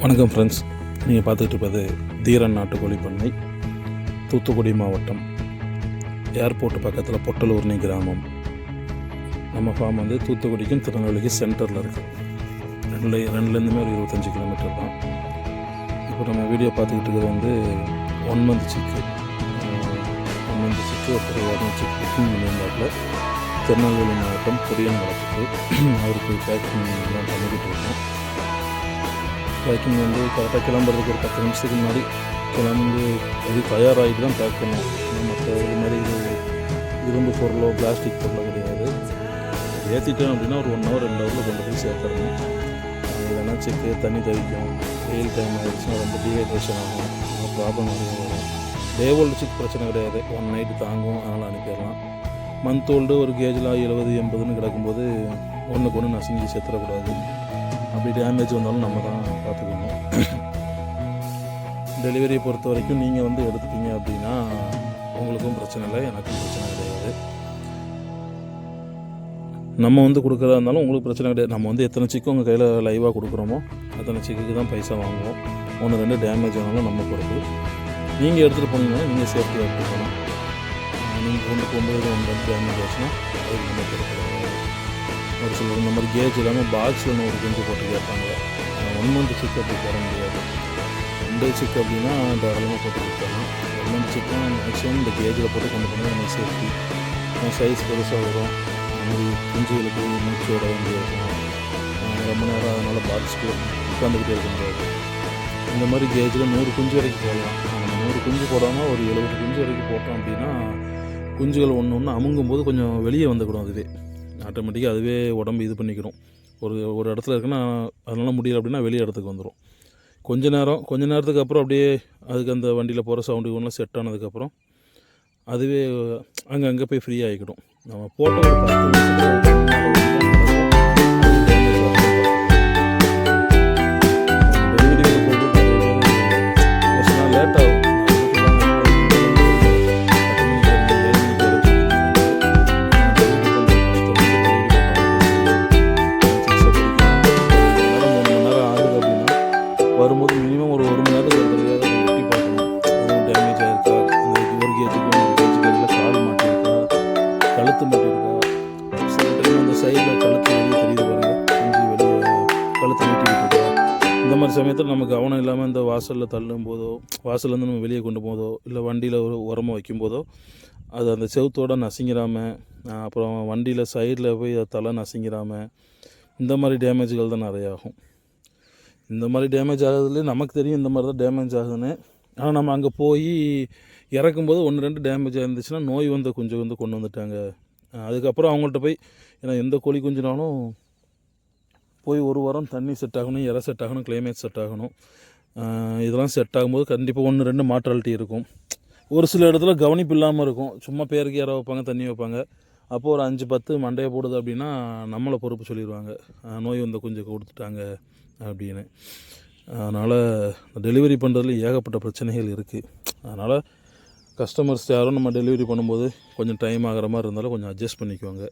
வணக்கம் ஃப்ரெண்ட்ஸ், நீங்கள் பார்த்துக்கிட்டு இருப்பது தீரன் நாட்டுக்கோழி பண்ணை, தூத்துக்குடி மாவட்டம், ஏர்போர்ட் பக்கத்தில் பொட்டலூர்னி கிராமம். நம்ம ஃபார்ம் வந்து தூத்துக்குடிக்கும் திருநெல்வேலிக்கும் சென்டரில் இருக்குது. ரெண்டுலேருந்துமே ஒரு 25 கிலோமீட்டர் தான். இப்போ நம்ம வீடியோ பார்த்துக்கிட்டு இருக்கிறது வந்து 1 மந்த் சிக்கு. 1 மந்த் சிக்கு அப்புறம் 2 சிக்கு புக்கிங் பண்ணியிருந்தாப்புல திருநெல்வேலி மாவட்டம் பொடியன் வளர்த்துக்கு அவருக்கு பேக்கிங் எல்லாம் பண்ணிக்கிட்டு இருக்கோம். பேக்கிங் வந்து கரெக்டாக கிளம்புறதுக்கு ஒரு 10 நிமிஷத்துக்கு முன்னாடி கிளம்பி அது தயாராகிட்டு தான் பேக் பண்ணுவோம். மற்ற இது மாதிரி இரும்பு பொருளோ பிளாஸ்டிக் பொருளோ கிடையாது. ஏற்றிட்டோம் அப்படின்னா ஒரு 1 ஹவர் 2 ஹவரில் கொண்டு போய் சேர்த்துடணும். இல்லைன்னா செக்கு தண்ணி தவிக்கும், வெயில் டைம் ஆகிடுச்சுன்னா ரொம்ப டீஹைட்ரேஷன் ஆகும், ப்ராப்ளம் நிறைய வரும். டே ஓல்டு செக் பிரச்சனை கிடையாது, 1 நைட்டு தாங்கும், அதனால் அனுப்பிடலாம். மந்த் ஓல்டு ஒரு கேஜில் 70-80ன்னு கிடக்கும்போது ஒன்றுக்கு ஒன்று நசுங்கி சேர்த்துடக்கூடாது. அப்படி டேமேஜ் வந்தாலும் நம்ம தான் பார்த்துக்கணும். டெலிவரியை பொறுத்த வரைக்கும் நீங்கள் வந்து எடுத்துட்டீங்க அப்படின்னா உங்களுக்கும் பிரச்சனை இல்லை, எனக்கும் பிரச்சனை கிடையாது. நம்ம வந்து கொடுக்குறதா இருந்தாலும் உங்களுக்கு பிரச்சனை கிடையாது. நம்ம வந்து எத்தனை சிக்கு உங்கள் கையில் லைவாக கொடுக்குறோமோ அத்தனை சிக்குக்கு தான் பைசா வாங்குவோம். 1-2 டேமேஜ் ஆனாலும் நம்ம பொறுப்பு. நீங்கள் எடுத்துகிட்டு போனீங்கன்னா நீங்கள் சேஃப்டியாக எடுத்துகிட்டு போகணும். நீங்கள் கொண்டு போகும்போது 1-2 டேமேஜ் ஆச்சுன்னா அதுக்கு நம்ம பொறுப்பு. ஒரு சிலர் இந்த மாதிரி கேஜ் இல்லாமல் பாக்ஸில் 100 குஞ்சு போட்டு கேட்பாங்க. 1 மந்த் சிக்கு அப்படி போட முடியாது. 2 சிக்கு அப்படின்னா தாராளமாக போட்டு கொடுத்தாலும் 1 மந்த் சிக்கு மேக்ஸிமம் இந்த கேஜில் போட்டு கொண்டு போனால் நம்ம சேஃப்டி. சைஸ் பெருசாக வரும், மாதிரி குஞ்சுகளுக்கு மூச்சு விட வேண்டியிருக்கும், ரொம்ப நேரம் அதனால் பாக்ஸுக்கு உட்காந்துக்கிட்டே இருக்க முடியாது. இந்த மாதிரி கேஜில் 100 குஞ்சு வரைக்கும் போடலாம். நம்ம 100 குஞ்சு போடாமல் ஒரு 70 குஞ்சு வரைக்கும் போட்டோம் அப்படின்னா குஞ்சுகள் ஒன்று அமுங்கும் போது கொஞ்சம் வெளியே வந்துக்கிடும். அதுவே ஆட்டோமேட்டிக்காக அதுவே உடம்பு இது பண்ணிக்கிறோம். ஒரு இடத்துல இருக்குன்னா அதனால் முடியல அப்படின்னா வெளியே இடத்துக்கு வந்துடும். கொஞ்ச நேரத்துக்கு அப்புறம் அப்படியே அதுக்கு அந்த வண்டியில் போகிற சவுண்டு ஒன்றும் செட் ஆனதுக்கப்புறம் அதுவே அங்கே போய் ஃப்ரீ ஆகிக்கிடும். நம்ம போட்ட ஒரு 10 நிமிஷத்தில் லேட் ஆகும். வரும்போது மினிமம் ஒரு 1 மணி நேரத்துக்கு ஒரு தடவை வெட்டி பார்க்கணும். அதுவும் டேமேஜ் ஆகிருக்கா, அந்த ஒரு கேஜுக்கு 1 கேஜுக்கு கால் மாட்டிருக்கா, கழுத்து மாட்டிருக்கா. சில டைம் அந்த சைடில் கழுத்து வெளியே தெரியுது பாருங்கள், கொஞ்சம் வெளியே கழுத்து நீட்டிக்கிட்டு இருக்கா. இந்த மாதிரி சமயத்தில் நம்ம கவனம் இல்லாமல் இந்த வாசலில் தள்ளும் போதோ, வாசல்லேருந்து நம்ம வெளியே கொண்டு போதோ, இல்லை வண்டியில் ஒரு உரமாக வைக்கும்போதோ அது அந்த செவுத்தோடு நசிங்கிறாமல், அப்புறம் வண்டியில் சைடில் போய் தலை நசிங்கிறாமல், இந்த மாதிரி டேமேஜ்கள் தான் நிறைய ஆகும். இந்த மாதிரி டேமேஜ் ஆகுதுலேயே நமக்கு தெரியும் இந்த மாதிரி தான் டேமேஜ் ஆகுதுன்னு. ஆனால் நம்ம அங்கே போய் இறக்கும்போது 1-2 டேமேஜ் ஆகிருந்துச்சுன்னா நோய் வந்த குஞ்சு வந்து கொண்டு வந்துட்டாங்க. அதுக்கப்புறம் அவங்கள்ட்ட போய், ஏன்னா எந்த கோழி குஞ்சுனாலும் போய் 1 வாரம் தண்ணி செட் ஆகணும், இறை செட் ஆகணும், கிளைமேட் செட் ஆகணும். இதெல்லாம் செட் ஆகும்போது கண்டிப்பாக 1-2 மாற்றாலிட்டி இருக்கும். ஒரு சில இடத்துல கவனிப்பு இல்லாமல் இருக்கும், சும்மா பேருக்கு இறை வைப்பாங்க, தண்ணி வைப்பாங்க. அப்போது ஒரு 5-10 மண்டையை போடுது அப்படின்னா நம்மளை பொறுப்பு சொல்லிடுவாங்க, நோய் வந்த குஞ்சு கொடுத்துட்டாங்க அப்படின்னு. அதனால் டெலிவரி பண்ணுறதுல ஏகப்பட்ட பிரச்சனைகள் இருக்குது. அதனால் கஸ்டமர்ஸ் யாரும் நம்ம டெலிவரி பண்ணும்போது கொஞ்சம் டைம் ஆகிற மாதிரி இருந்தாலும் கொஞ்சம் அட்ஜஸ்ட் பண்ணிக்குவாங்க.